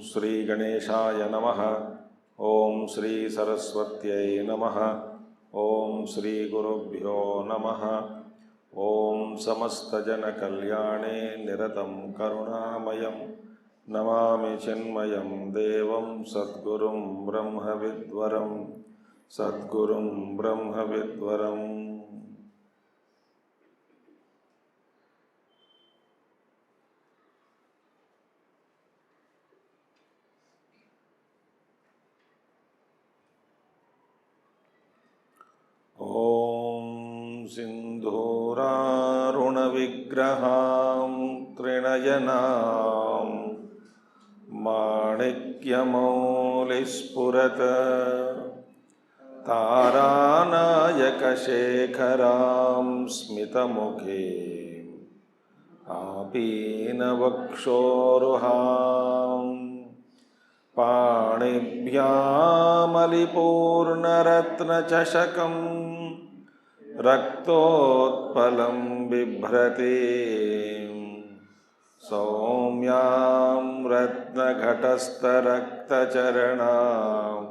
श्री गणेशाय नमः। ओम श्री सरस्वत्यै नमः। ओम श्री गुरुभ्यो नमः। ओम समस्तजनकल्याणे निरतं करुणामयं नमामि चिन्मयं देवं सद्गुरुं ब्रह्मविद्वरं सद्गुरुं ब्रह्मविद्वरम्। ॐ सिन्धूरारुणविग्रहां त्रिनयनां माणिक्यमौलिस्फुरत् तारानायकशेखरां स्मितमुखीं आपीनवक्षोरुहां पाणिभ्यामलिपूर्णरत्नचषकं रक्तोत्पलं बिभ्रतीं सौम्यां रत्नघटस्थरक्तचरणां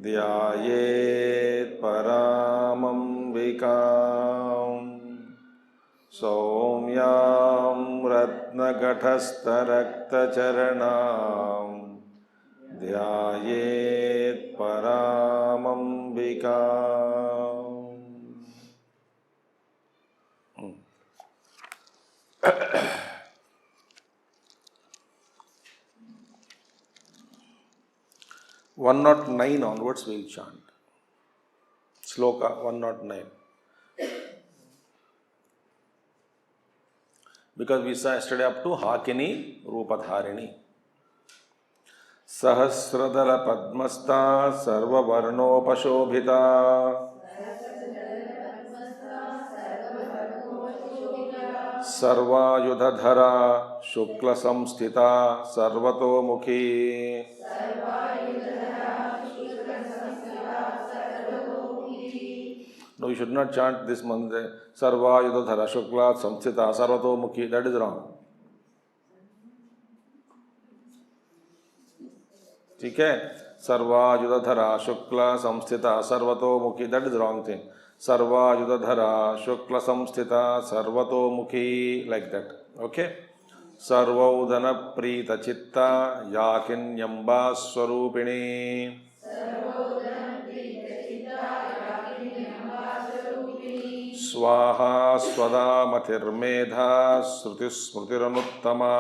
ध्यायेत् परामम्बिकां सौम्यां रत्नघटस्थरक्तचरणां ध्यायेत् परामम्बिकाम्। One not 9 onwards we will chant. Sloka 109. Because we saw yesterday up to Hakini Rupadharini. Sahasradala Padmasta Sarvavarnopashobhita Sarvayudhadhara Shukla Samsthita Sarvatomukhi. No, you should not chant this mantra Sarvayudhadhara Shukla Samsthita Sarvatomukhi. That is wrong. ठीक है, सर्वायुधधरा शुक्ल संस्थिता सर्वतोमुखी, that is wrong thing. सर्वायुधधरा शुक्ल संस्थिता सर्वतोमुखी, like that. Okay. सर्वौधन प्रीत चित्ता याकिन्यंबा स्वरूपिणी स्वाहा स्वदा मतिर्मेधा श्रुतिस्मृतिरनुत्तमा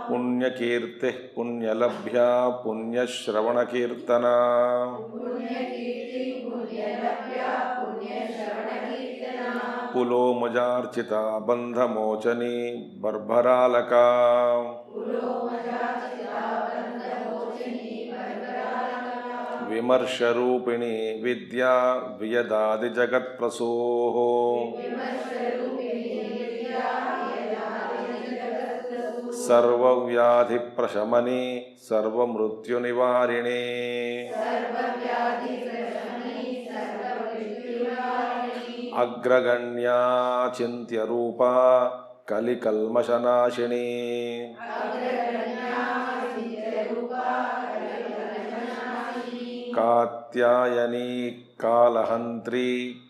पुण्यकीर्ति पुण्यलभ्या पुण्यश्रवणकीर्तना पुलोमजार्चिता बंधमोचनी बर्भरालका विमर्शरूपिणी विद्या वियदादि जगत्प्रसूः सर्वव्याधि प्रशमनी सर्वमृत्युनिवारिणी अग्रगण्या चिन्त्यरूपा कलिकल्मषनाशिनी कात्यायनी कालहन्त्री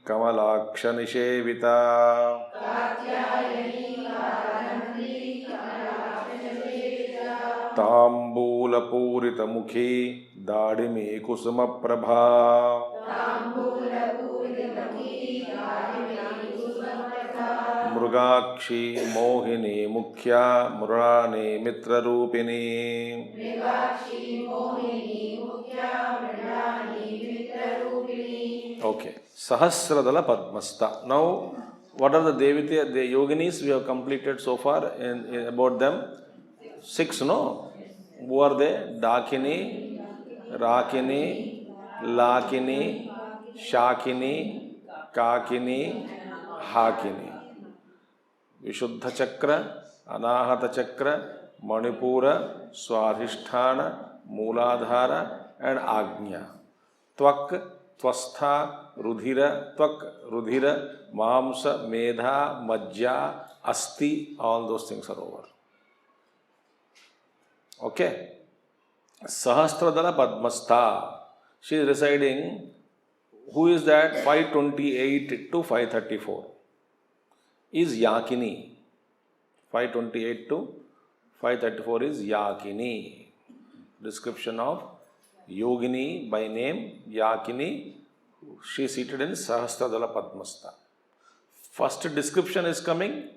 कमलाक्षनिषेविता ताम्बूलपूरितमुखी दाडिमी कुसुमप्रभा मृगाक्षी मोहिनी मुख्या मृणानी मित्ररूपिणी Okay. Sahasradala Padmasta. Now, what are the Devitya, the yoginis we have completed so far in about them? 6, no? Who are they? Dakini, Rakini, Lakini, Shakini, Kakini, Hakini. Vishuddha Chakra, Anahata Chakra, Manipura, Swadhisthana, Mooladhara and Agnya. Tvak, Tvastha, Rudhira, Tvak, Rudhira, Mamsa, Medha, Majja, Asti, all those things are over. Okay. Sahasradala Padmastha. She is residing, who is that? 528 to 534. Is Yakini. 528 to 534 is Yakini. Description of Yogini by name Yakini. She is seated in Sahasradala Padmastha. First description is coming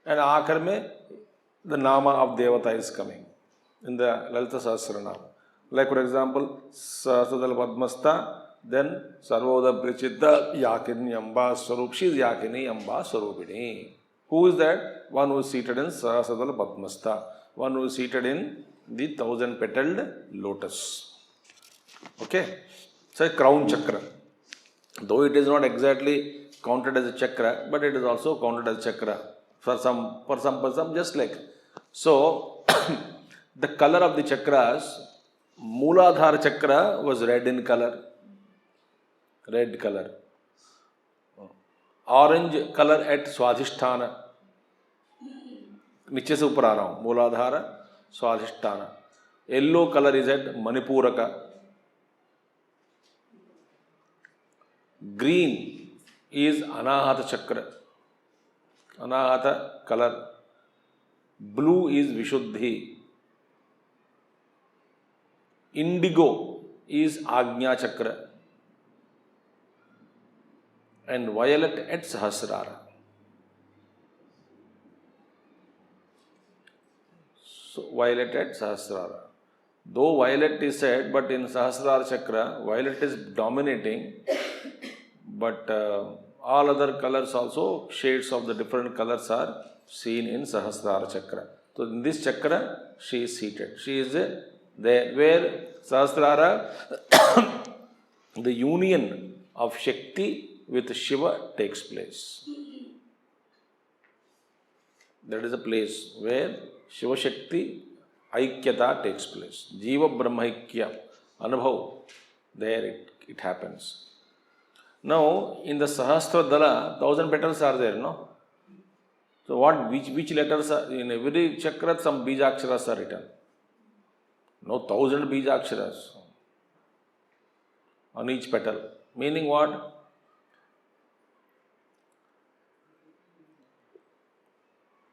and aakhir mein the Nama of Devata is coming in the Lalita Sahasranama. Like for example, Sahasradala Padmastha, then Sarvoda Prichitta Yakini Amba Swarup. She is Yakini Amba Swarupini. Who is that? One who is seated in Sahasradala Padmastha. One who is seated in the 1000-petaled lotus. Okay. So, crown chakra. Though it is not exactly counted as a chakra, but it is also counted as a chakra. For some person, just like. So, the color of the chakras, Mooladhara chakra was red in color. Red color. Orange color at Swadhisthana. नीचे से ऊपर आ रहा हूँ. मूलाधार, स्वाधिष्ठान. Yellow color is at Manipuraka. Green is Anahata chakra. Anahata color. Blue is Vishuddhi. Indigo is Agnya chakra. And violet at Sahasrara. So, violet at Sahasrara. Though violet is said, but in Sahasrara chakra, violet is dominating. But all other colors also, shades of the different colors are seen in Sahasrara chakra. So, in this chakra, she is seated. She is there where Sahasrara, the union of Shakti with Shiva takes place. That is a place where Shiva Shakti Aikyata takes place. Jiva Brahmaikya Anubhav. There it happens. Now, in the Sahasradala, 1000 petals are there, no? So, which letters are, in every chakra, some Bijaksharas are written. No, 1000 Bijaksharas on each petal. Meaning what?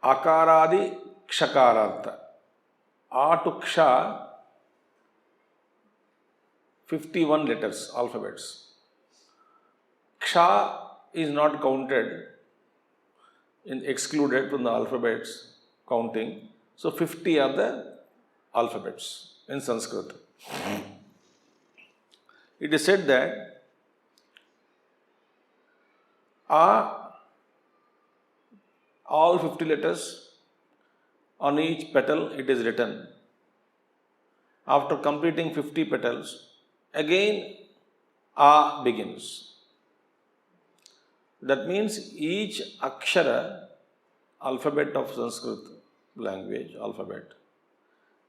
Akaradi Kshakarartha. A to Ksha, 51 letters, alphabets. Ksha is not counted, excluded from the alphabets counting. So, 50 are the alphabets in Sanskrit. It is said that all 50 letters, on each petal it is written. After completing 50 petals, again A begins. That means each akshara, alphabet of Sanskrit language, alphabet,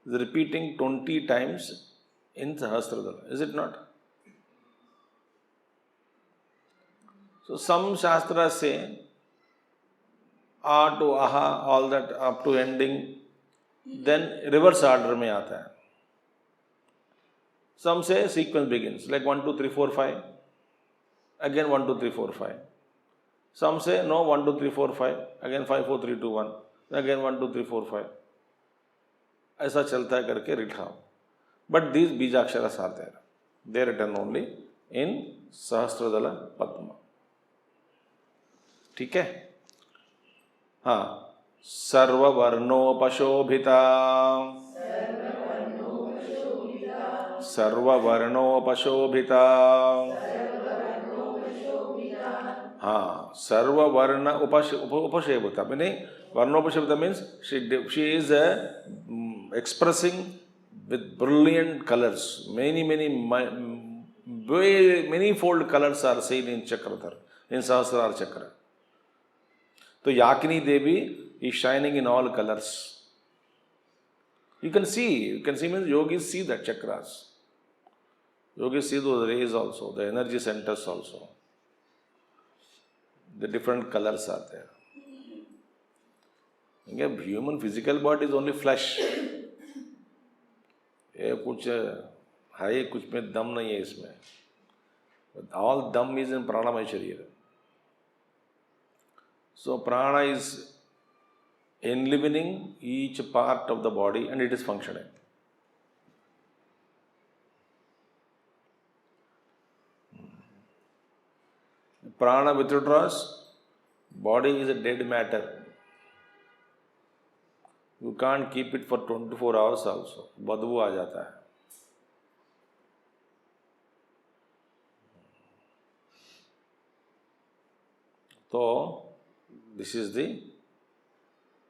is repeating 20 times in Sahasradala. Is it not? So, some Shastras say A to Aha, all that up to ending, then reverse order mein aata hai. Some say sequence begins, like 1, 2, 3, 4, 5, again 1, 2, 3, 4, 5. Some say no, 1, 2, 3, 4, 5, again 5, 4, 3, 2, 1, again 1, 2, 3, 4, 5. ऐसा चलता है करके written. But these Bijaksharas are there. They are written only in Sahasradala Padma. ठीक है? हाँ, सर्ववर्णोपशोभिता, सर्ववर्णोपशोभिता, Sarva Varna Upashebhuta, meaning Varna Upashebhuta means she is expressing with brilliant colors. Many-fold colors are seen in Chakradhar, in Sahasrara Chakra. So Yakini Devi is shining in all colors. You can see means yogis see that chakras. Yogis see those rays also, the energy centers also. The different colors are there. Human physical body is only flesh. ये कुछ है, कुछ में दम नहीं है इसमें. All dam is in pranamaya sharira. So prana is enlivening each part of the body and it is functioning. Prana withdraws, body is a dead matter. You can't keep it for 24 hours also. Badbu aa jata hai. So, this is the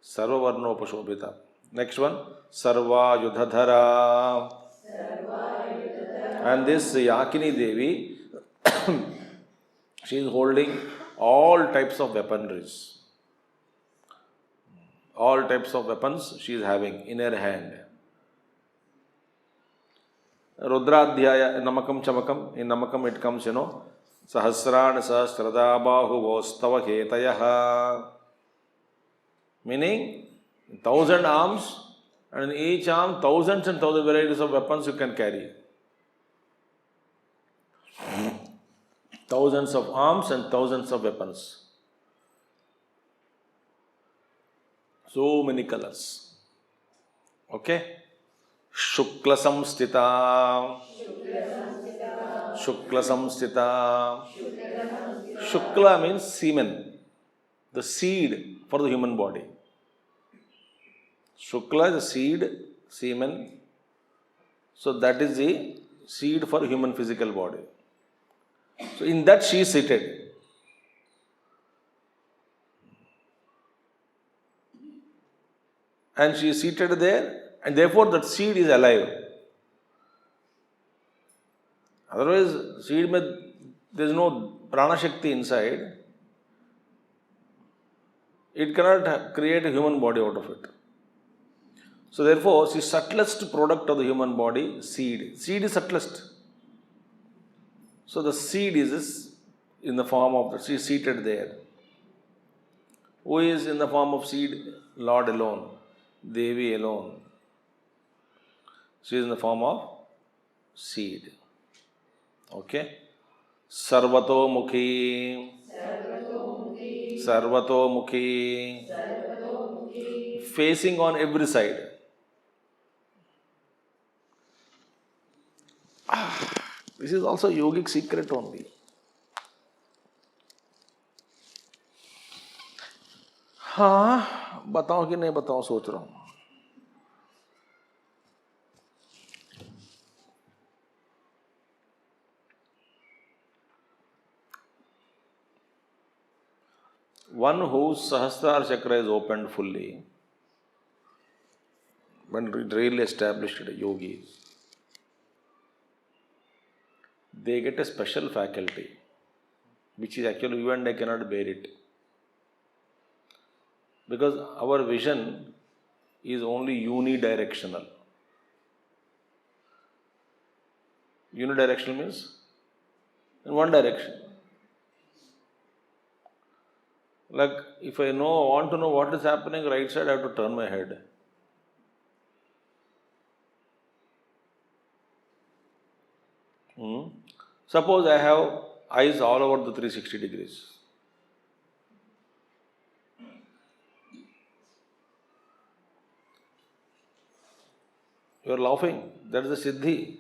Sarva Varna Upashobhita. Next one, Sarva Yudhadhara. And this Yakini Devi, she is holding all types of weaponries. All types of weapons she is having in her hand. Rudradhyaya, Namakam Chamakam, in Namakam it comes, Sahasrana Sahasrada Bahuvostava Hetayaha. Meaning, 1,000 arms, and in each arm, thousands and thousands varieties of weapons you can carry. Thousands of arms and thousands of weapons. So many colors. Okay? Shukla Samstita. Shukla Samstita. Shukla means semen, the seed for the human body. Shukla is the seed, semen. So that is the seed for human physical body. So in that she is seated. And she is seated there, and therefore that seed is alive. Otherwise, seed there is no prana shakti inside. It cannot create a human body out of it. So therefore, the subtlest product of the human body, seed. Seed is subtlest. So the seed is in the form of, she is seated there. Who is in the form of seed? Lord alone. Devi alone. She is in the form of seed. Okay? Sarvato Mukhi. Sarvato Mukhi. Facing on every side. This is also yogic secret only. हाँ, बताओ कि नहीं बताओ सोच रहा हूँ. One whose Sahasrara chakra is opened fully, when really established yogis, they get a special faculty, which is actually you and I cannot bear it. Because our vision is only unidirectional. Unidirectional means in one direction. Like if I want to know what is happening right side, I have to turn my head. Suppose I have eyes all over the 360 degrees. You are laughing. That is the siddhi.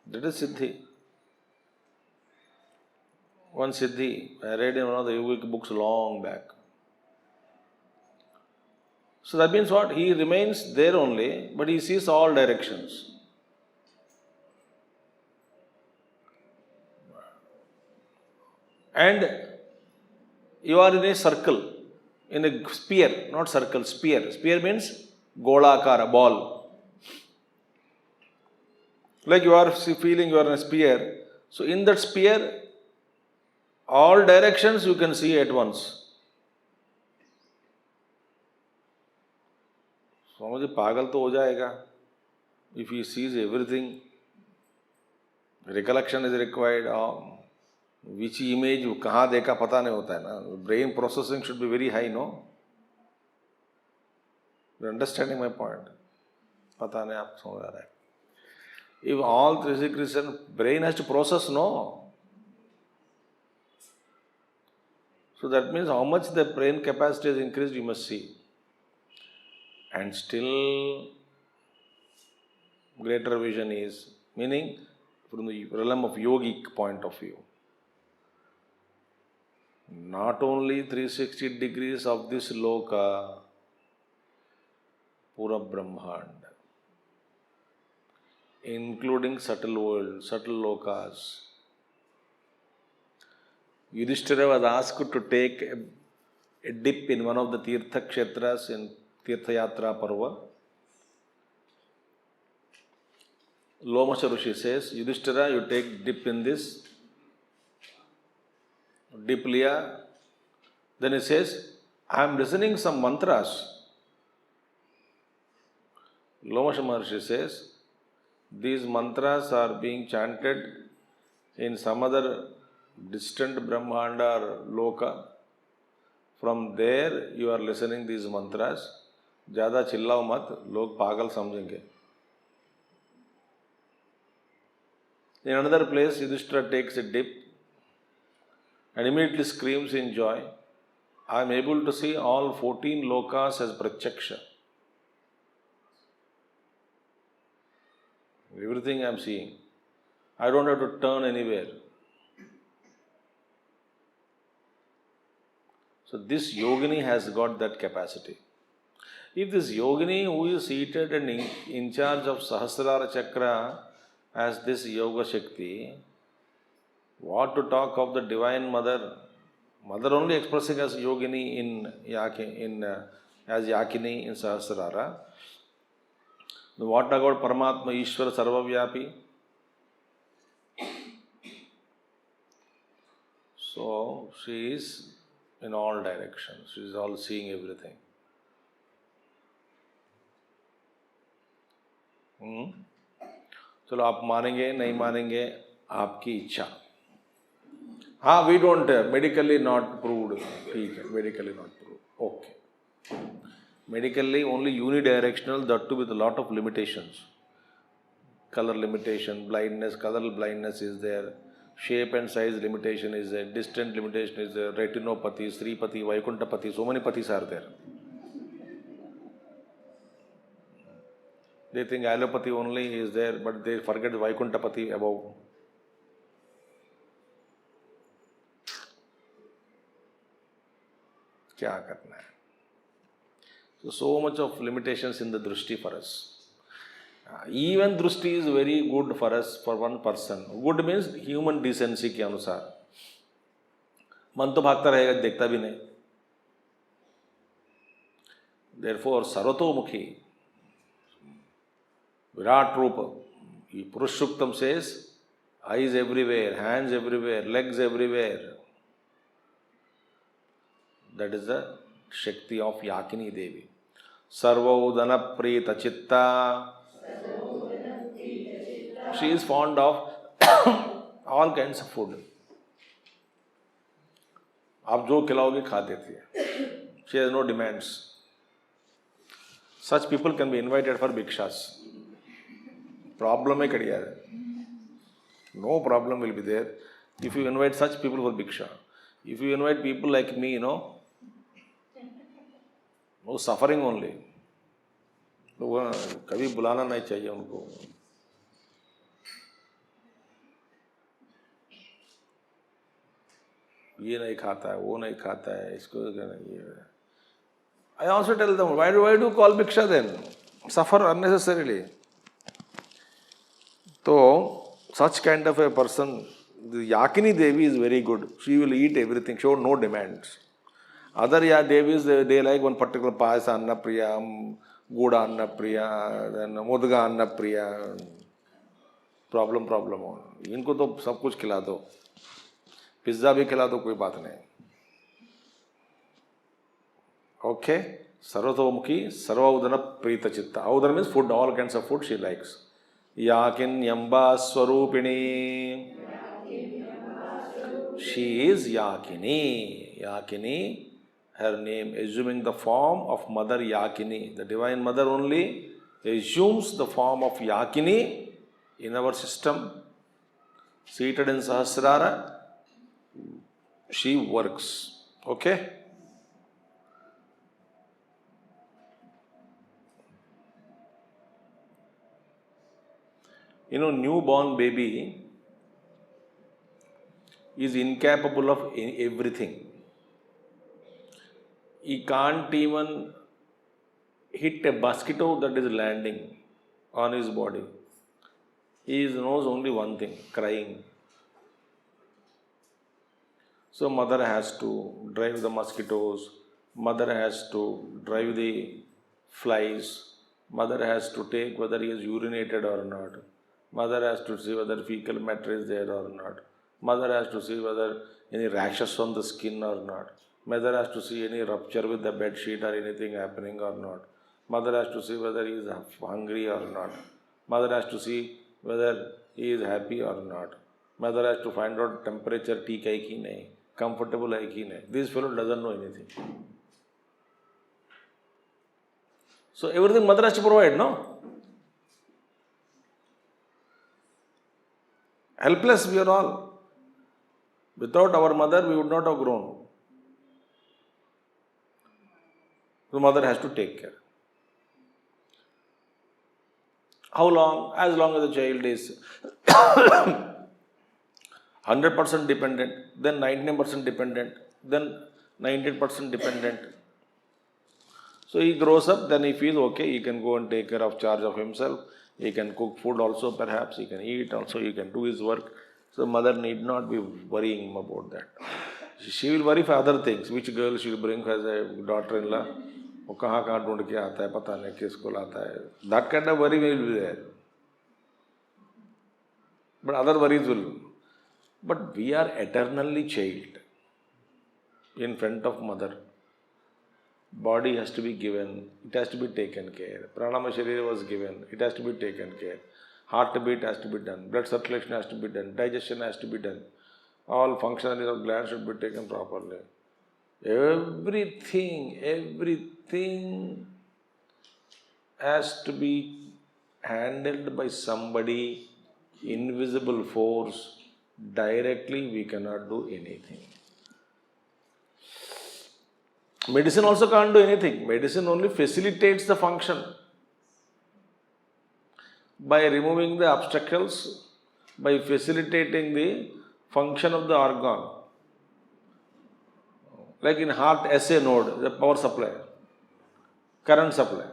That is siddhi. One siddhi I read in one of the yogic books long back. So that means what? He remains there only, but he sees all directions. and you are in a circle, in a sphere, not circle, sphere. Sphere means golakara, ball. Like you are feeling you are in a sphere. So in that sphere, all directions you can see at once. Swamiji pagal to ho jayega if he sees everything. Recollection is required. Which image कहाँ देखा पता नहीं होता है ना. Brain processing should be very high, no? You understanding my point? पता नहीं आप समझ आ रहा है. If all 360 brain has to process, no? So that means how much the brain capacity is increased, you must see. And still greater vision is, meaning from the realm of yogic point of view. Not only 360 degrees of this loka, pura Brahmand, including subtle world, subtle lokas. Yudhishthira was asked to take a dip in one of the Tirtha Kshetras in Tirtha Yatra Parva. Lomasha Rishi says, Yudhishthira, you take dip in this. Dip liya. Then he says, I am listening some mantras. Lomasha Maharshi says, these mantras are being chanted in some other distant Brahmanda or Loka. From there you are listening these mantras. Jada chillao mat, log pagal samjhenge. In another place, Yudhishthira takes a dip and immediately screams in joy. I am able to see all 14 lokas as pratyaksha. Everything I am seeing. I don't have to turn anywhere. So this yogini has got that capacity. If this yogini who is seated and in charge of Sahasrara Chakra as this Yoga Shakti, what to talk of the Divine Mother? Mother only expressing as yogini as Yakini in Sahasrara. What about Paramatma Ishvara Sarvavyapi? So she is in all directions. She is all seeing everything. चलो आप मानेंगे नहीं मानेंगे आपकी इच्छा. हाँ, we don't medically not proved. ठीक है, medically not proved. Okay. Medically only unidirectional, that too with a lot of limitations. Color limitation, blindness, color blindness is there. Shape and size limitation is there. Distant limitation is there. Retinopathy, Sripati, Vaikuntapati, so many pathis are there. They think allopathy only is there, but they forget Vaikuntapati above. क्या करना है? So much of limitations in the drishti for us. Even drishti is very good for us, for one person. Good means human decency के अनुसार. मन तो भागता रहेगा, देखता भी नहीं. Therefore, sarvatomukhi, Virat Rupa, Purushuktam says, eyes everywhere, hands everywhere, legs everywhere. That is the Shakti of Yakini Devi. Sarvodana Prita Chitta. She is fond of all kinds of food. आप जो खिलाओगे खा देती है. She has no demands. Such people can be invited for bhikshas. Problem है कड़िया है. No problem will be there if you invite such people for bhiksha. If you invite people like me, no suffering only. तो कभी बुलाना नहीं चाहिए उनको. ये नहीं खाता है, वो नहीं खाता है, इसको ये. I also tell them, why do you call bhiksha then? Suffer unnecessarily. So such kind of a person The Yakini Devi is very good. She will eat everything, show no demands. Other Devis, they like one particular payasa Anna Priya, Guda Anna Priya, then Modga Anna Priya. Problem. इनको तो सब कुछ खिला दो, pizza भी खिला दो, कोई बात नहीं. Okay? Sarvatomukhi, Sarva Udana Prita Chitta. Udana means food, all kinds of food she likes. Yakin Yamba Swarupini. She is Yakini. Yakini, her name assuming the form of Mother Yakini. The Divine Mother only assumes the form of Yakini in our system. Seated in Sahasrara, she works. Okay? Newborn baby is incapable of everything. He can't even hit a mosquito that is landing on his body. He knows only one thing, crying. So mother has to drive the mosquitoes, mother has to drive the flies, mother has to take whether he has urinated or not. Mother has to see whether fecal matter is there or not. Mother has to see whether any rashes on the skin or not. Mother has to see any rupture with the bed sheet or anything happening or not. Mother has to see whether he is hungry or not. Mother has to see whether he is happy or not. Mother has to find out temperature, theek hai ki nahi, comfortable hai ki nahi. This fellow doesn't know anything. So everything mother has to provide, no? Helpless we are all. Without our mother, we would not have grown. The mother has to take care. How long? As long as the child is 100% dependent, then 99% dependent, then 98% dependent. So he grows up, then he feels okay, he can go and take care of charge of himself. He can cook food also perhaps, he can eat also, he can do his work. So mother need not be worrying him about that. She will worry for other things. Which girl she will bring as a daughter-in-law? वो कहाँ ढूंढ के आता है, पता नहीं किसको लाता है. That kind of worry will be there. But other worries will. But we are eternally child in front of mother. Body has to be given, it has to be taken care. Pranama Sharira was given, it has to be taken care. Heartbeat has to be done, blood circulation has to be done, digestion has to be done. All functionalities of glands should be taken properly. Everything has to be handled by somebody, invisible force. Directly we cannot do anything. Medicine also can't do anything. Medicine only facilitates the function by removing the obstacles, by facilitating the function of the organ. Like in heart SA node, the power supply, current supply.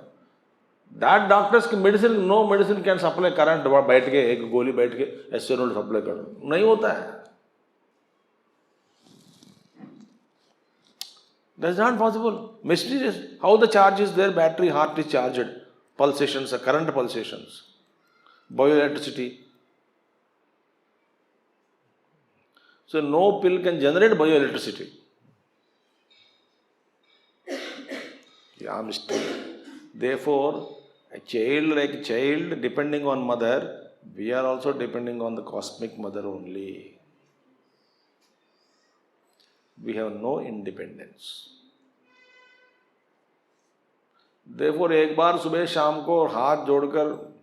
That doctors की medicine, no medicine can supply current. बैठ के एक गोली बैठ के SA node supply कर नहीं होता है. That's not possible. Mysterious. How the charge is there, battery, heart is charged. Pulsations, current pulsations. Bioelectricity. So no pill can generate bioelectricity. Yeah, mystery. Therefore, a child like a child depending on mother, we are also depending on the cosmic mother only. We have no independence. Therefore, एक बार सुबह शाम को हाथ जोड़कर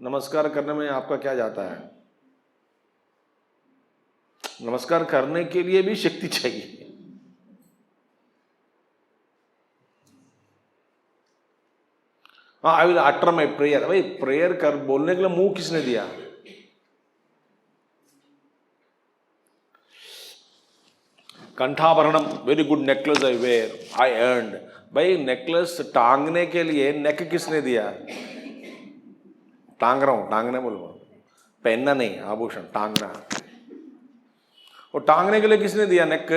नमस्कार करने में आपका क्या जाता है? नमस्कार करने के लिए भी शक्ति चाहिए. I will utter my prayer. भाई prayer कर बोलने के लिए मुंह किसने दिया? कंठाभरणम, very good necklace I wear, I earned. भाई नेकलेस टांगने के लिए नेक किसने दिया? टांग रहा हूं, टांगने बोल रहा हूं, पहनना नहीं, आभूषण टांगना. वो टांगने के लिए किसने दिया नेक?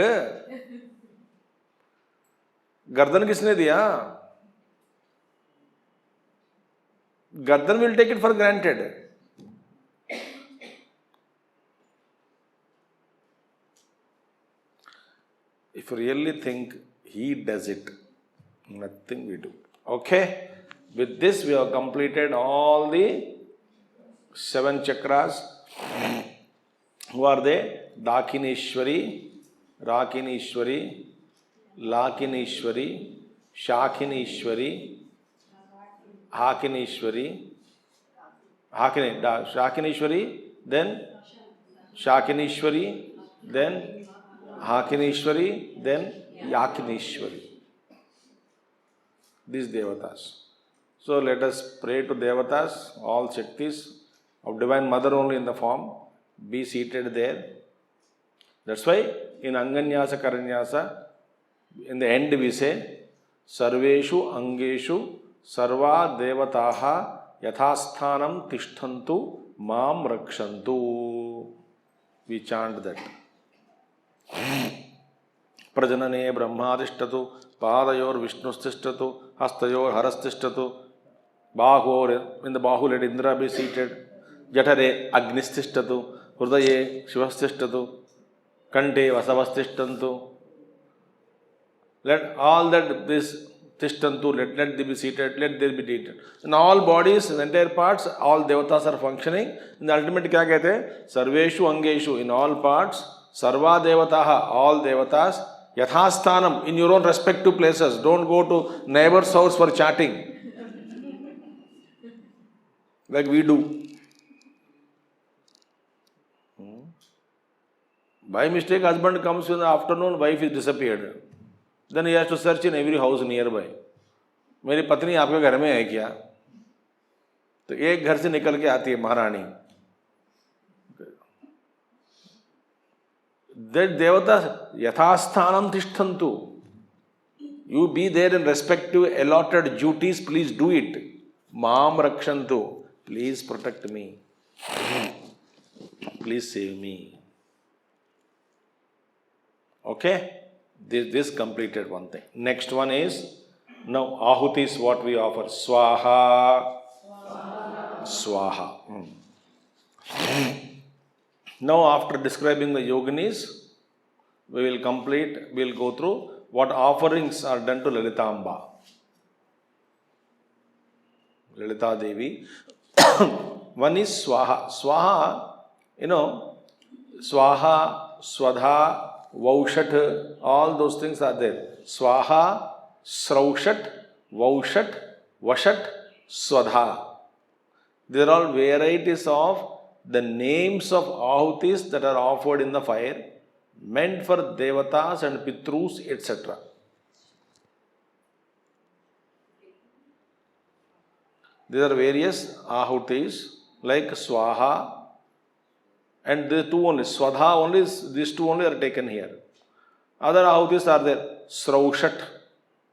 गर्दन किसने दिया? गर्दन will take it for granted. If you really think he does it, nothing we do. Okay? With this, we have completed all the 7 chakras. Who are they? Dakineshwari, Rakineshwari, Lakineshwari, Shakineshwari, Hakineshwari, Shakineshwari, then Shakineshwari, then Hakineshwari, then Yakineshwari. These devatas. So let us pray to devatas, all Shaktis of Divine Mother only in the form. Be seated there. That's why in Anganyasa Karanyasa, in the end we say, Sarveshu Angeshu Sarva Devataha Yathasthanam Tishthantu Mam Rakshantu. We chant that. Prajanane Brahmadishtatu Padayor Vishnusthishtatu Hastayor Harasthishtatu Bahor, in the Bahu let Indra be seated. Jatare Agnistishtatu Hrudaye Shivastishtatu Kante Vasavastishtantu. Let all that this Tishtantu, let them be seated, let them be seated. In all bodies, in entire parts, all devatas are functioning. In the ultimate kya kehte hain? Sarveshu Angeshu, in all parts, Sarva Devataha, all devatas, Yathasthanam, in your own respective places. Don't go to neighbor's house for chatting. Like we do. By mistake, husband comes in the afternoon, wife is disappeared. Then he has to search in every house nearby. मेरी पत्नी आपके घर में है क्या? तो एक घर से निकल के आती है महारानी. That devata yathasthanam tishthantu. You be there in respective allotted duties, please do it. Mam rakshantu. Please protect me. Please save me. Okay? This completed one thing. Next one is, now ahuti is what we offer. Swaha. Swaha. Now after describing the yoginis, we will go through what offerings are done to Lalitamba. Lalita Devi. One is Swaha. Swaha, Swaha, Swadha, Vaushat, all those things are there. Swaha, Sraushat, Vaushat, Vashat, Swadha. These are all varieties of the names of ahutis that are offered in the fire, meant for devatas and pitrus, etc. These are various ahutis like Swaha, and the two only, Swadha only, these two only are taken here. Other ahutis are there. Sraushat,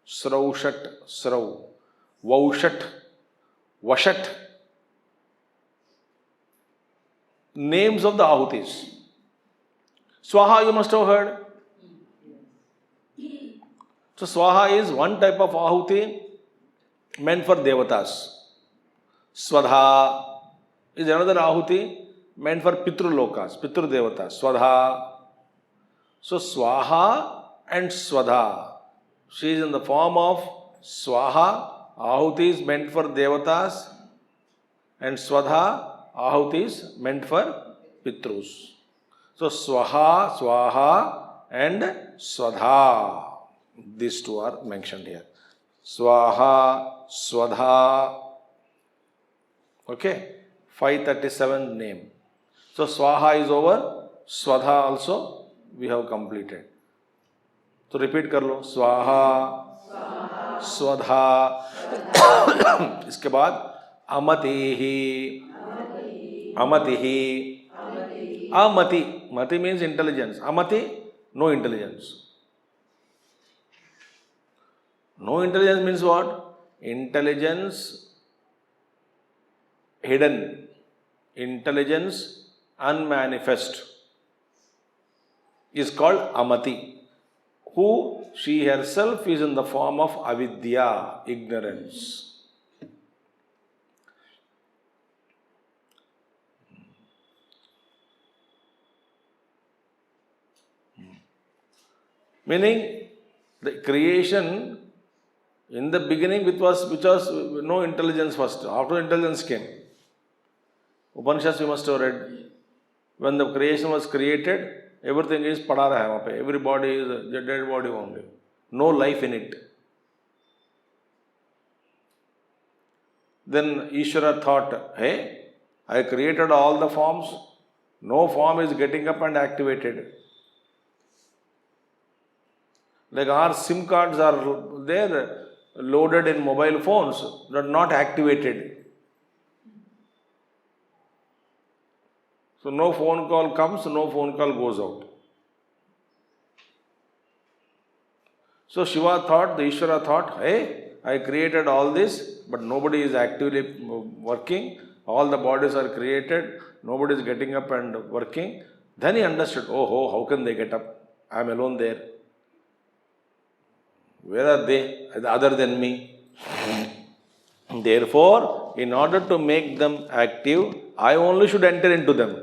Sraushat, Srau, Vaushat, Vashat. Names of the ahutis. Swaha you must have heard. So Swaha is one type of ahuti meant for devatas. Swadha is another ahuti meant for Pitru Lokas, Pitru Devatas, Swadha. So Swaha and Swadha. She is in the form of Swaha, ahuti is meant for Devatas, and Swadha, ahuti is meant for Pitrus. So Swaha, Swaha and Swadha. These two are mentioned here. Swaha, Swadha. Okay, 537 name. So Swaha is over, Swadha also we have completed. So repeat kar lo. Swaha, Swadha. इसके बाद Amatihi, Amatihi, Amati. Mati means intelligence. Amati, no intelligence. No intelligence means what? Intelligence hidden. Intelligence unmanifest. is called Amati, who she herself is in the form of avidya, ignorance. Meaning, the creation in the beginning, which was no intelligence first. After intelligence came. Upanishads you must have read. When the creation was created, everything is pada raha hai. Every body is a dead body only. No life in it. Then Ishvara thought, hey, I created all the forms. No form is getting up and activated. Like our SIM cards are there, loaded in mobile phones, but not activated. So no phone call comes, no phone call goes out. So Shiva thought, the Ishvara thought, hey, I created all this, but nobody is actively working. All the bodies are created, nobody is getting up and working. Then he understood, oh, how can they get up? I am alone there. Where are they other than me? Therefore, in order to make them active, I only should enter into them.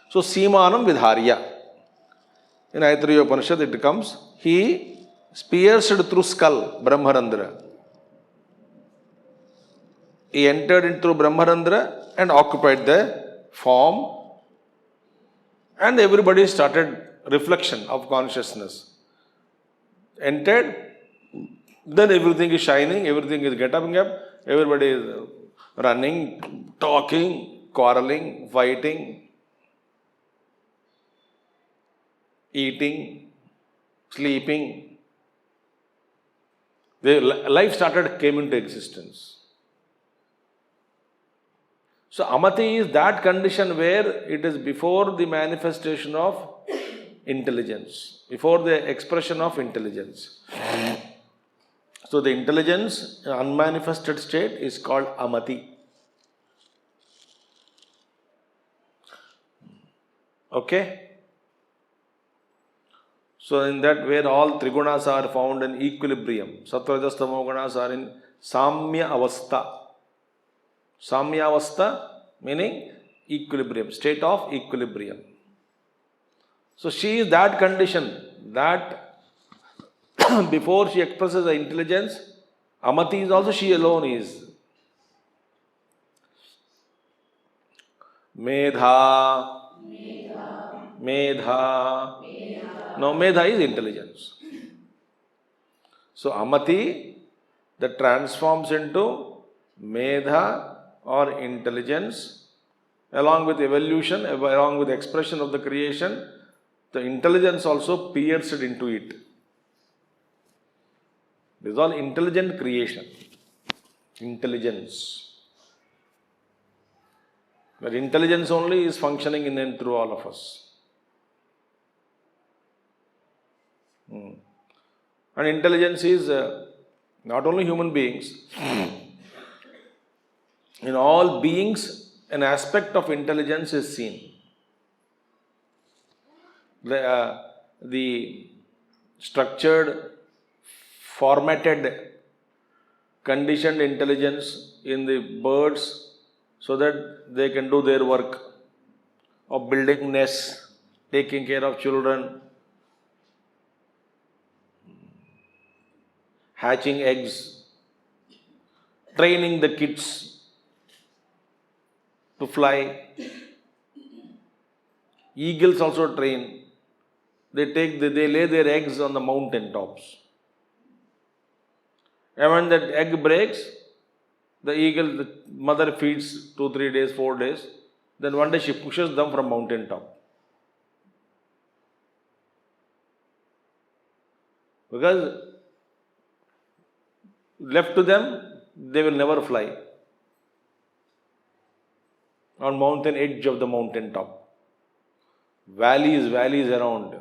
So, Simanam Vidharya. In Aitreya Upanishad it comes, he pierced through skull, Brahmarandra. He entered into Brahmarandra and occupied the form, and everybody started reflection of consciousness. Entered, then everything is shining, everything is getting up, everybody is running, talking, quarreling, fighting, eating, sleeping. The life came into existence. So Amati is that condition where it is before the manifestation of intelligence, before the expression of intelligence. So the intelligence, unmanifested state, is called Amati. Okay? So in that where all trigunas are found in equilibrium, sattva rajas tamo gunas are in samya avastha. Samya avastha meaning equilibrium, state of equilibrium. So she is that condition that before she expresses the intelligence, Amati is also she alone is. Medha. Now Medha is intelligence. So Amati that transforms into Medha or intelligence, along with evolution, along with expression of the creation, the intelligence also pierced into it. This is all intelligent creation. Intelligence. But intelligence only is functioning in and through all of us. And intelligence is not only human beings. In all beings, an aspect of intelligence is seen. The structured, formatted, conditioned intelligence in the birds so that they can do their work of building nests, taking care of children, hatching eggs, training the kids to fly. Eagles also train. They lay their eggs on the mountain tops. And when that egg breaks, the mother feeds 2, 3 days, 4 days. Then one day she pushes them from mountain top. Because left to them, they will never fly on mountain edge of the mountain top. Valleys around.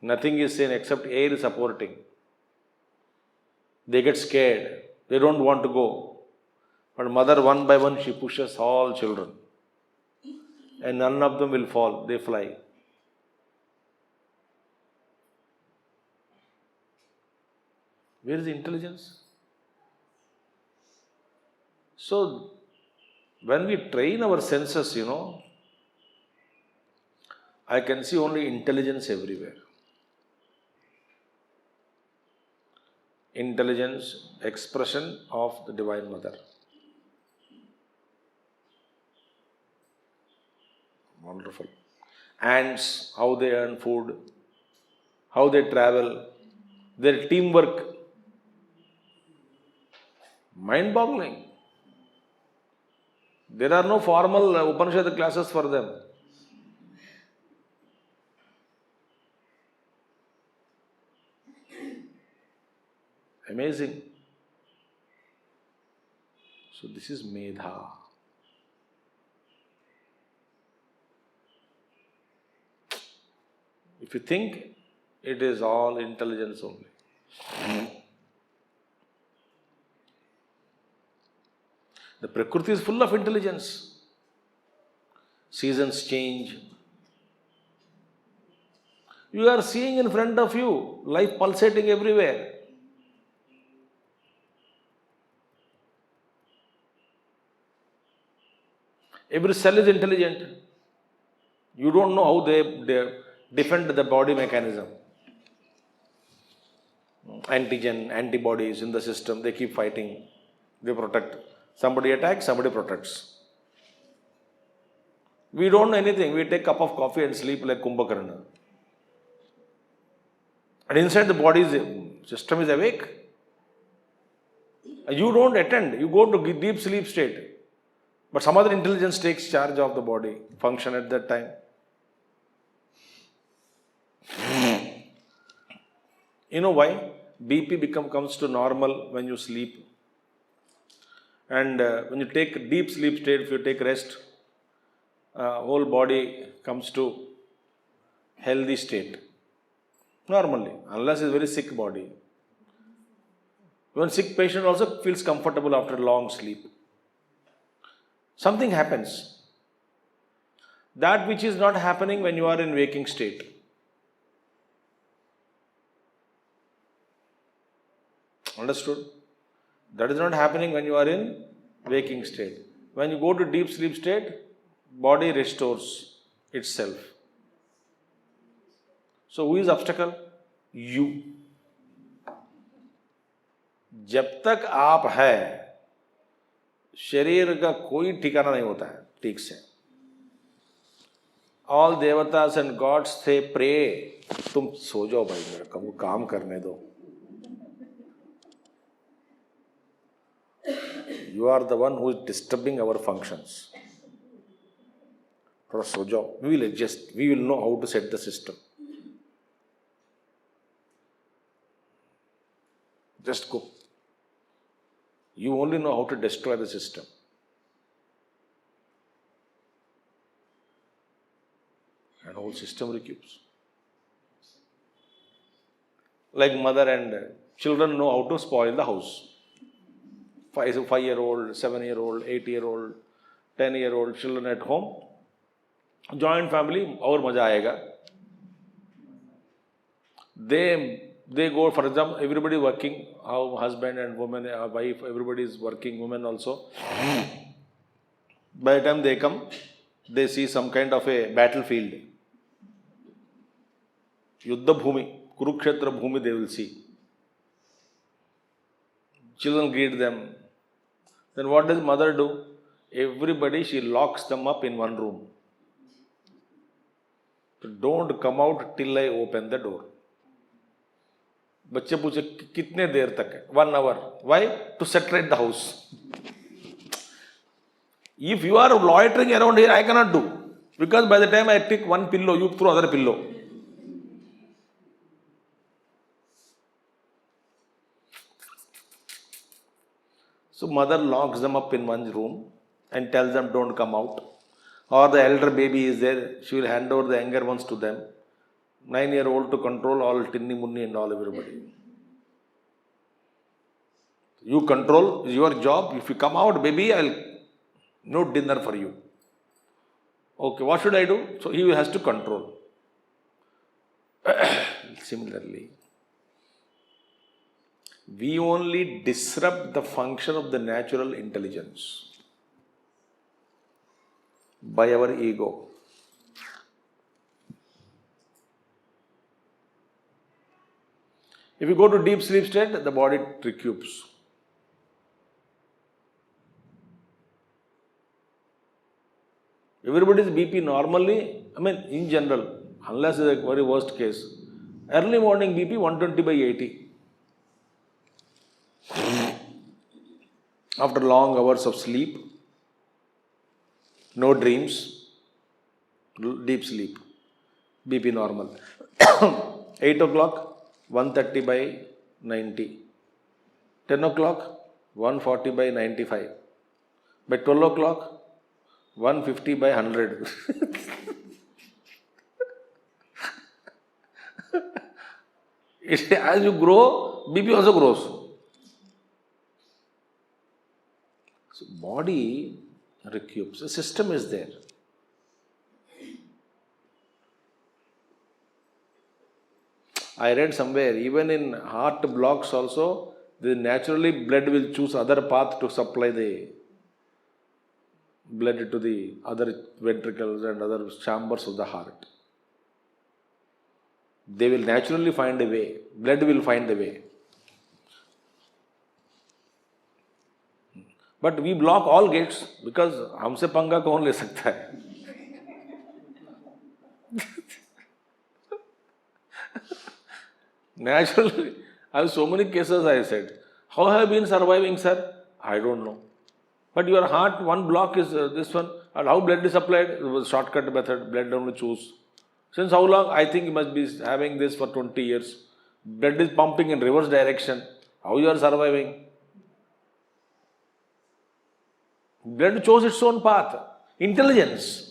Nothing is seen except air supporting. They get scared. They don't want to go. But mother, one by one, she pushes all children. and none of them will fall, they fly. Where is the intelligence? So, when we train our senses, I can see only intelligence everywhere. Intelligence, expression of the Divine Mother. Wonderful. Ants, how they earn food, how they travel, their teamwork. Mind-boggling. There are no formal Upanishad classes for them. Amazing. So this is Medha. If you think, it is all intelligence only. The Prakriti is full of intelligence. Seasons change. You are seeing in front of you, life pulsating everywhere. Every cell is intelligent. You don't know how they defend the body mechanism. Antigen, antibodies in the system, they keep fighting. They protect. Somebody attacks, somebody protects. We don't know anything. We take a cup of coffee and sleep like Kumbhakarna. And inside the body's system is awake. You don't attend. You go to deep sleep state. But some other intelligence takes charge of the body, function at that time. You know why? BP comes to normal when you sleep. And when you take deep sleep state, if you take rest, whole body comes to healthy state. Normally, unless it's very sick body. Even sick patient also feels comfortable after long sleep. Something happens. That which is not happening when you are in waking state. Understood? That is not happening when you are in waking state. When you go to deep sleep state, body restores itself. So who is obstacle? You. जब तक आप है, शरीर का कोई ठिकाना नहीं होता है ठीक से. All devatas and gods say pray. तुम सो जाओ भाई, मेरे को काम करने दो. You are the one who is disturbing our functions. थोड़ा सो जाओ. We will adjust. We will know how to set the system. Just go. You only know how to destroy the system. And whole system recoups. Like mother and children know how to spoil the house. 5-year-old, 7-year-old, 8-year-old, 10-year-old children at home. Joint family, और मजा आएगा. They go, for example, everybody working, how husband and woman, wife, everybody is working, women also. By the time they come, they see some kind of a battlefield. Yuddha Bhumi, Kurukshetra Bhumi they will see. Children greet them. Then what does mother do? Everybody, she locks them up in one room. So don't come out till I open the door. बच्चे पूछे कितने देर तक है? 1 hour. Why? To saturate the house. If you are loitering around here, I cannot do. Because by the time I take one pillow, you throw other pillow. So mother locks them up in one room and tells them don't come out. Or the elder baby is there, she will hand over the younger ones to them. 9-year-old to control all tinny munni and all everybody. You control, is your job. If you come out, baby, I'll no dinner for you. Okay, what should I do? So he has to control. Similarly, we only disrupt the function of the natural intelligence by our ego. If you go to deep sleep state, the body recuperates. Everybody's BP normally, in general, unless it's a very worst case, early morning BP 120/80. After long hours of sleep, no dreams, deep sleep, BP normal. 8 o'clock, 130/90. 10 o'clock, 140/95. By 12 o'clock, 150/100. As you grow, BP also grows. So body recuperates. The system is there. I read somewhere, even in heart blocks also, naturally blood will choose other path to supply the blood to the other ventricles and other chambers of the heart. They will naturally find a way. Blood will find a way. But we block all gates because हमसे पंगा कौन ले सकता है? Naturally, I have so many cases. I said, how have you been surviving, sir? I don't know. But your heart, one block is this one. And how blood is supplied? It was shortcut method. Blood only choose. Since how long? I think you must be having this for 20 years. Blood is pumping in reverse direction. How you are surviving? Blood chose its own path. Intelligence.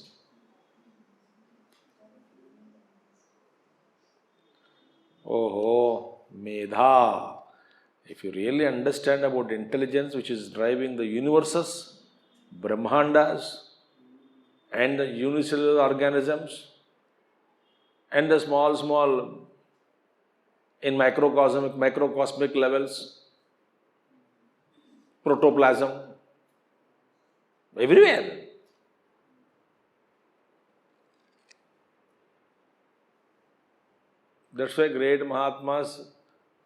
Oh, Medha. If you really understand about intelligence, which is driving the universes, Brahmandas, and the unicellular organisms, and the small, in microcosmic levels, protoplasm, everywhere. That's why great Mahatmas,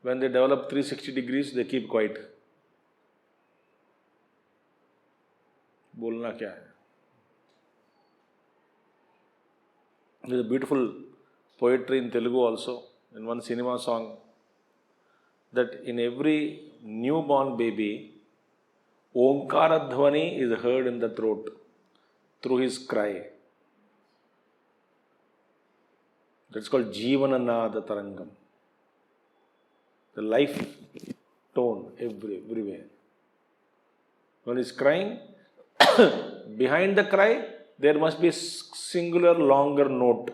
when they develop 360 degrees, they keep quiet. बोलना क्या है? There is a beautiful poetry in Telugu also, in one cinema song, that in every newborn baby, Omkara Dhvani is heard in the throat through his cry. That's called Jivananada Tarangam. The life tone everywhere. When he's crying, behind the cry, there must be a singular longer note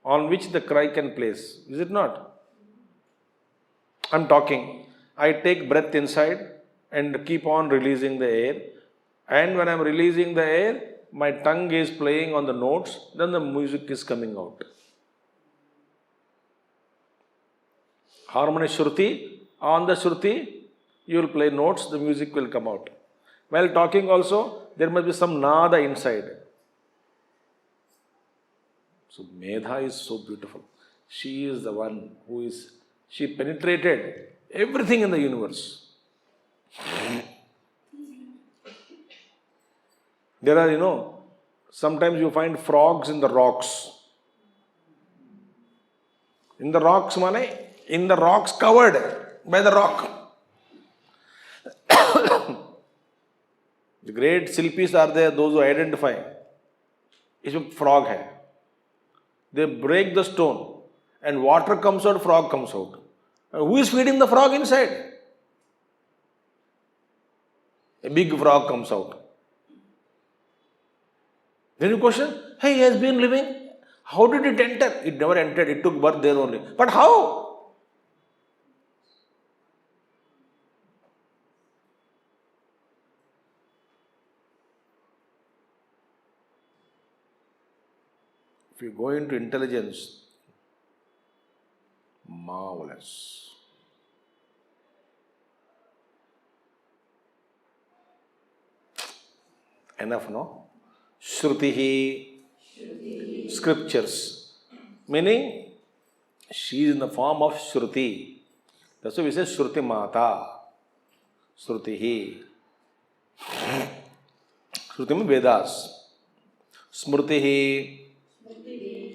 on which the cry can place. Is it not? I'm talking. I take breath inside and keep on releasing the air. And when I'm releasing the air, my tongue is playing on the notes, then the music is coming out. Harmony Shruti, on the Shruti, you will play notes, the music will come out. While talking also, there must be some nada inside. So Medha is so beautiful. She is the one she penetrated everything in the universe. There are, sometimes you find frogs in the rocks. In the rocks, in the rocks covered by the rock. The great Silpis are there, those who identify. इसमें frog है. They break the stone and water comes out, frog comes out. And who is feeding the frog inside? A big frog comes out. Then you question, hey, he has been living. How did it enter? It never entered. It took birth there only. But how? If you go into intelligence, marvelous. Enough, no? Shrutihi, scriptures. Meaning, she is in the form of Shruti. That's why we say Shruti Mata. Shrutihi. Shruti means Vedas. Smritihi.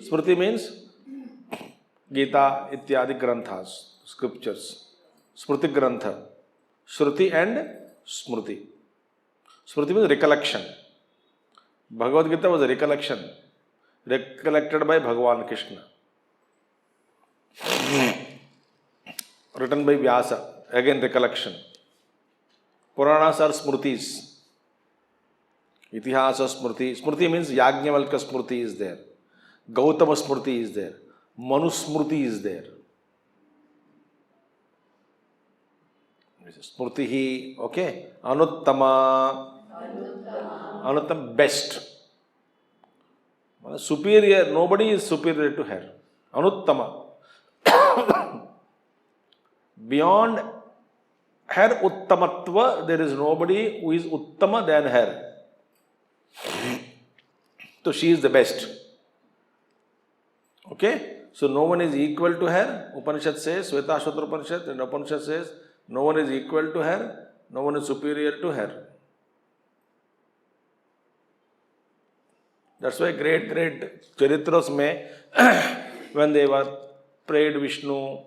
Smriti means Gita, Ityadi Granthas, scriptures. Smriti Grantha. Shruti and Smriti. Smriti means recollection. Bhagavad Gita was a recollection. Recollected by Bhagavan Krishna. Written by Vyasa. Again recollection. Puranas are Smritis. Itihasa Smriti. Smriti means Yajnavalkya Smriti is there. Gautama Smriti is there. Manu Smriti is there. Smritihi, okay? Anuttama. Anuttam, best. Superior, nobody is superior to her. Anuttama. Beyond her uttamatva, there is nobody who is uttama than her. So she is the best. Okay? So no one is equal to her. Upanishad says, Shvetashvatra Upanishad, and Upanishad says, no one is equal to her, no one is superior to her. That's why great Charitras mein, when they were prayed Vishnu,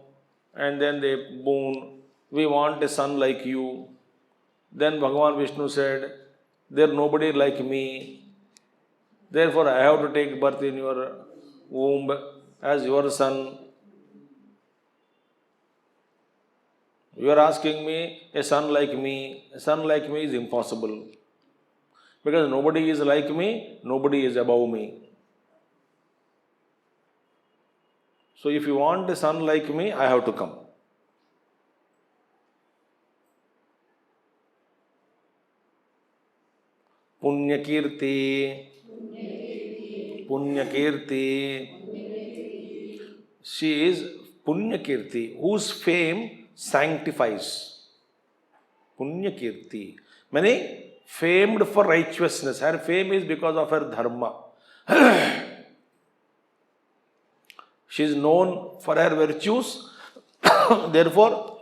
and then they boon, we want a son like you. Then Bhagavan Vishnu said, there nobody like me. Therefore I have to take birth in your womb as your son. You are asking me a son like me. A son like me is impossible. Because nobody is like me, nobody is above me. So if you want a son like me, I have to come. Punyakirti. Punyakirti. She is Punyakirti, whose fame sanctifies. Punyakirti. Meaning, famed for righteousness. Her fame is because of her dharma. She is known for her virtues. Therefore,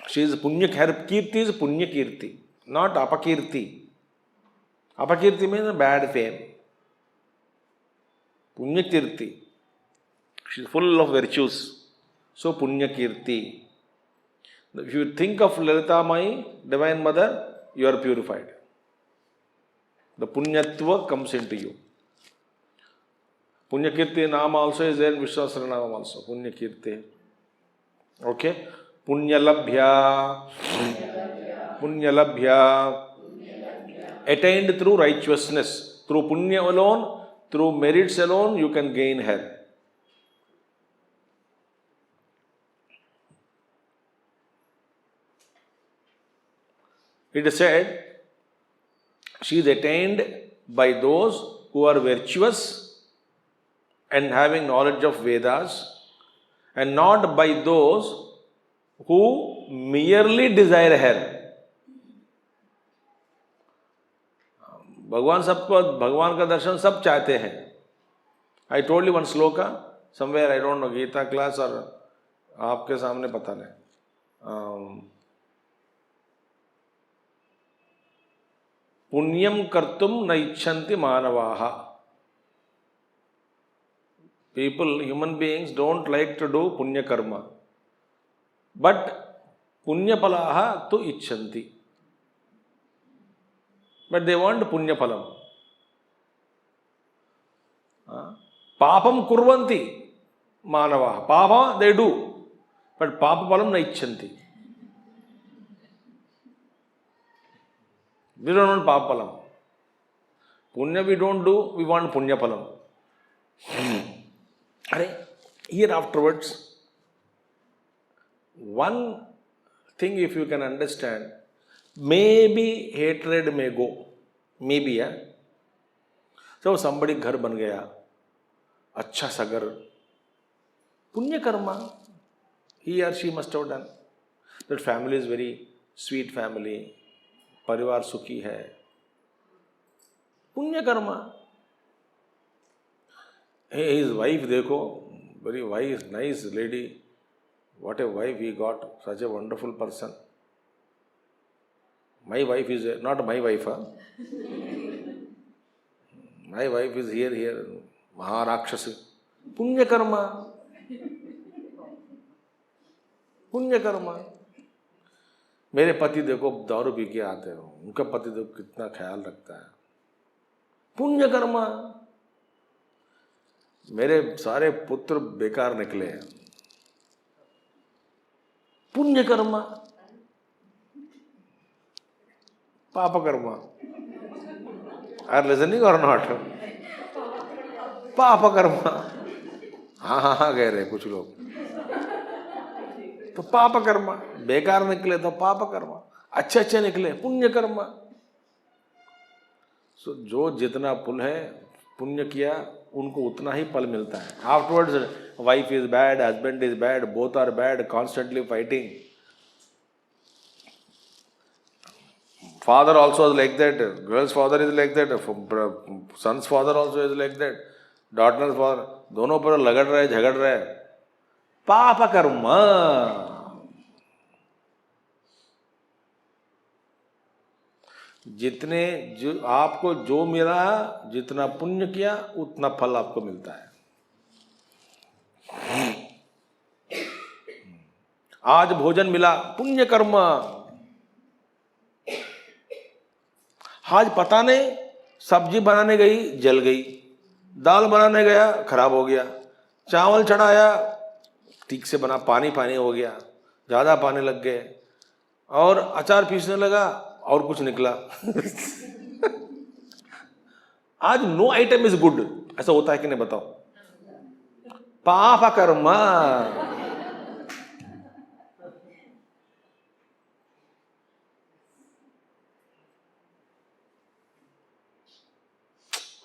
she is Punya. Her kirti is Punyakirti, not Apakirti. Apakirti means a bad fame. Punyakirti. She is full of virtues. So Punyakirti. If you think of Lalita Mai, Divine Mother, you are purified. The Punyatva comes into you. Punyakirti Nama also is there in Vishnu Sahasranama also. Punyakirti. Okay? Punyalabhya. Punyalabhya. Attained through righteousness. Through Punya alone, through merits alone, you can gain her. It is said, she is attained by those who are virtuous and having knowledge of Vedas, and not by those who merely desire her. भगवान का दर्शन सब चाहते हैं. I told you one sloka somewhere, I don't know, Gita class or आपके सामने पता नहीं. पुण्यम कर्तुम न इच्छन्ति मानवाः. People, human beings don't like to do punya karma. But punya palaha tu icchanti. But they want punya palam. Papam kurvanti manavaha. Papa they do. But papa palam na icchanti. We don't want papa palam. Punya we don't do, we want punya palam. Here afterwards, one thing if you can understand, maybe hatred may go. Maybe, yeah. So somebody घर बन गया, अच्छा सगर, पुण्य Karma he or she must have done. That family is very sweet family, परिवार सुखी है, पुण्य Karma. His wife देखो, very wise, nice lady. What a wife he got, such a wonderful person. My wife is not my wife, huh? My wife is here, Maharakshasi. पुण्य कर्मा, पुण्य कर्मा. मेरे पति देखो दारू पी के आते हो, उनका पति देखो कितना ख्याल रखता है, पुण्य कर्मा. मेरे सारे पुत्र बेकार निकले हैं, पुण्य कर्मा. पाप कर्मा. आर लिसनिंग और नॉट? पाप कर्मा. हाँ कह रहे कुछ लोग. तो पाप कर्मा, बेकार निकले तो पाप कर्मा, अच्छे निकले पुण्य कर्मा. सो जो जितना पुण्य है, पुण्य किया, उनको उतना ही फल मिलता है. Afterwards wife is bad, husband is bad, both are bad, constantly fighting. Father also is like that, girl's father is like that, son's father also is like that, daughter's father, दोनों पर लगड़ रहे, झगड़ रहे. पाप कर्म. जितने जो आपको जो मिला, जितना पुण्य किया उतना फल आपको मिलता है. आज भोजन मिला, पुण्य कर्म. आज पता नहीं सब्जी बनाने गई जल गई, दाल बनाने गया खराब हो गया, चावल चढ़ाया ठीक से बना, पानी हो गया, ज्यादा पानी लग गए, और अचार पीसने लगा और कुछ निकला. आज नो आइटम इज गुड, ऐसा होता है कि नहीं बताओ? पाप कर्म.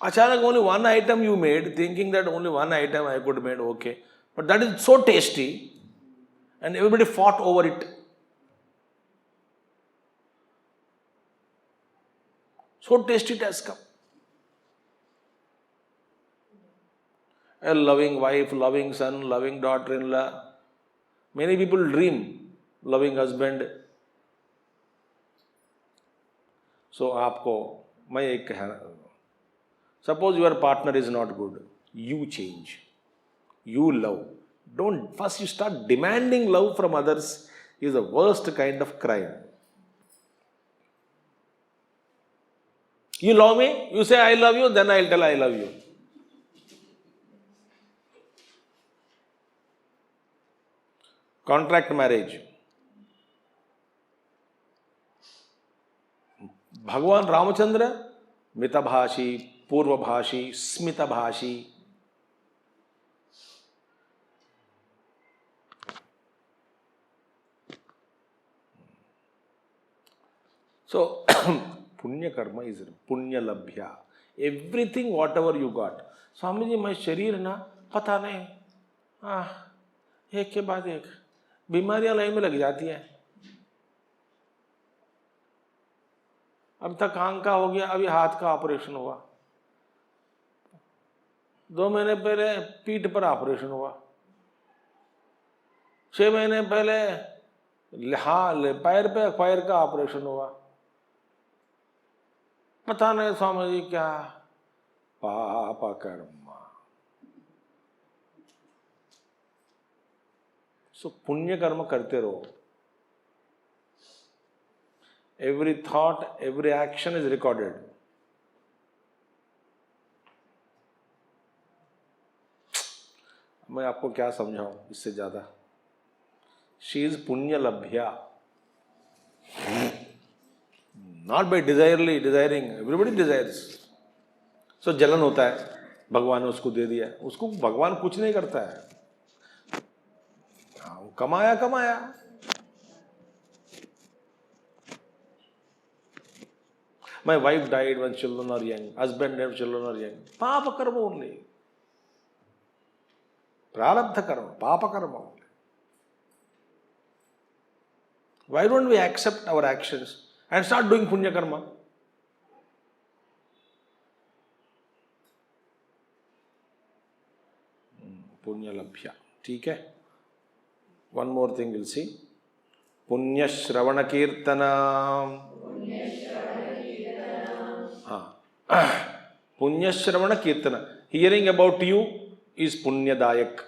अचानक only one item you made, thinking that only one item I could made, okay, but that is so tasty and everybody fought over it. So tasty it has come. A loving wife, loving son, loving daughter-in-law. Many people dream loving husband. So आपको मैं एक कहना, suppose your partner is not good, you change, you love. Don't first you start demanding love from others is the worst kind of crime. You love me, you say I love you, then I'll tell I love you. Contract marriage. भगवान Ramchandra मितभाषी, पूर्वभाषी, स्मितभाषी. So पुण्य कर्म इज पुण्य लभ्या. Everything whatever you got. Swami ji मैं शरीर ना पता नहीं, एक के बाद एक बीमारियां लाइन में लग जाती है. अब तक आंख का हो गया, अभी हाथ का ऑपरेशन हुआ. 2 महीने पहले पीठ पर ऑपरेशन हुआ. 6 महीने पहले पैर का ऑपरेशन हुआ. पता नहीं स्वामी जी क्या. पाप कर्म. सो पुण्य कर्म करते रहो. Every thought, every action is recorded. मैं आपको क्या समझाऊं इससे ज्यादा. She is पुण्य लभ्या. Not by desiring. Everybody desires. So जलन होता है, भगवान ने उसको दे दिया. उसको भगवान कुछ नहीं करता है. कमाया. My wife died when children are young. Husband and children are young. Papa karma only. Prarabdha karma, papa karma. Why don't we accept our actions and start doing punya karma? Punya labhya. ठीक है? One more thing we'll see. Punya Shravana Kirtana. Punya Shravana Kirtana. Hearing about you is Punya Dayak.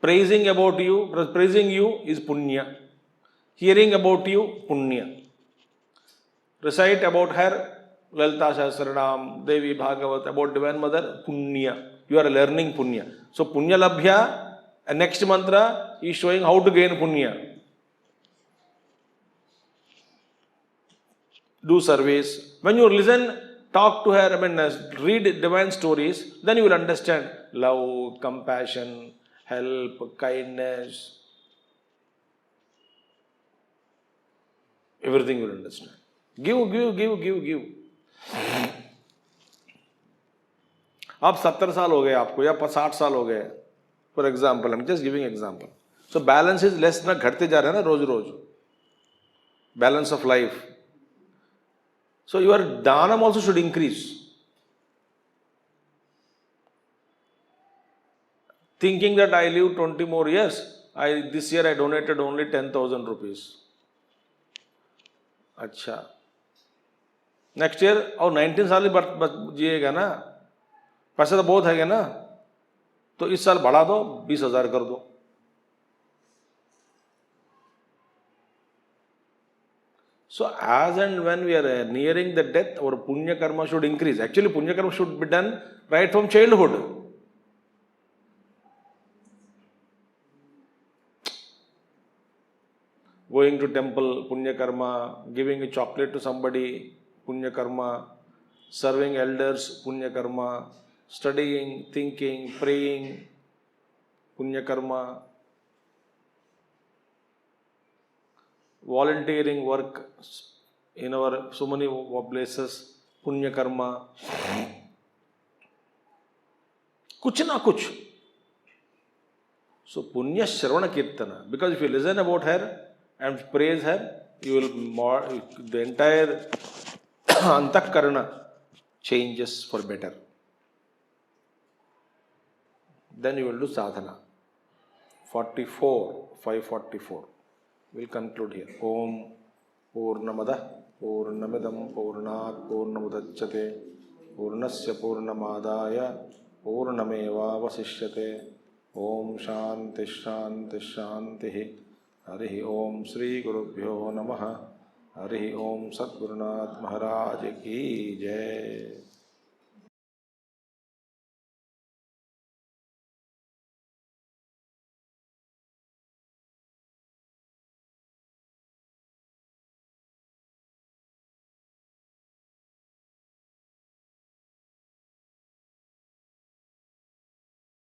Praising about you, praising you is Punya. Hearing about you, Punya. Recite about her, Lalita Sahasranama, Devi Bhagavat, about Divine Mother, Punya. You are learning Punya. So Punya Labhya, and next mantra is showing how to gain Punya. Do surveys. When you listen, talk to her, read divine stories, then you will understand love, compassion, help, kindness. Everything you will understand. Give. अब 70 साल हो गए आपको या 60 साल हो गए, for example, I am just giving example. So balance is less ना, घटते जा रहे हैं ना रोज रोज, balance of life. So your दानम also should increase. Thinking that I live 20 more years, this year I donated only 10,000 rupees. अच्छा, नेक्स्ट ईयर और 19 साल ही जिएगा ना, पैसा तो बहुत है ना, तो इस साल बढ़ा दो, 20,000 कर दो. So as and when we are nearing the death, our punya karma should increase. Actually, punya karma should be done right from childhood. Going to temple, punya karma. Giving a chocolate to somebody, punya karma. Serving elders, punya karma. Studying, thinking, praying, punya karma. Volunteering work in our so many places, punya karma. Kuch na kuch. So punya Shravana Kirtana. Because if you listen about her and praise her, you will the entire antakarana changes for better. Then you will do sadhana. 544. We'll conclude here. Om Purnamada Purnamidam Purnat Purnamudachyate Purnasya Purnamadaya Purnameva Vasishyate. Om Shanti Shanti Shanti. Harihi Om Sri Gurubhyo Namaha. Harihi Om Satgurunath Maharaj Ki Jai.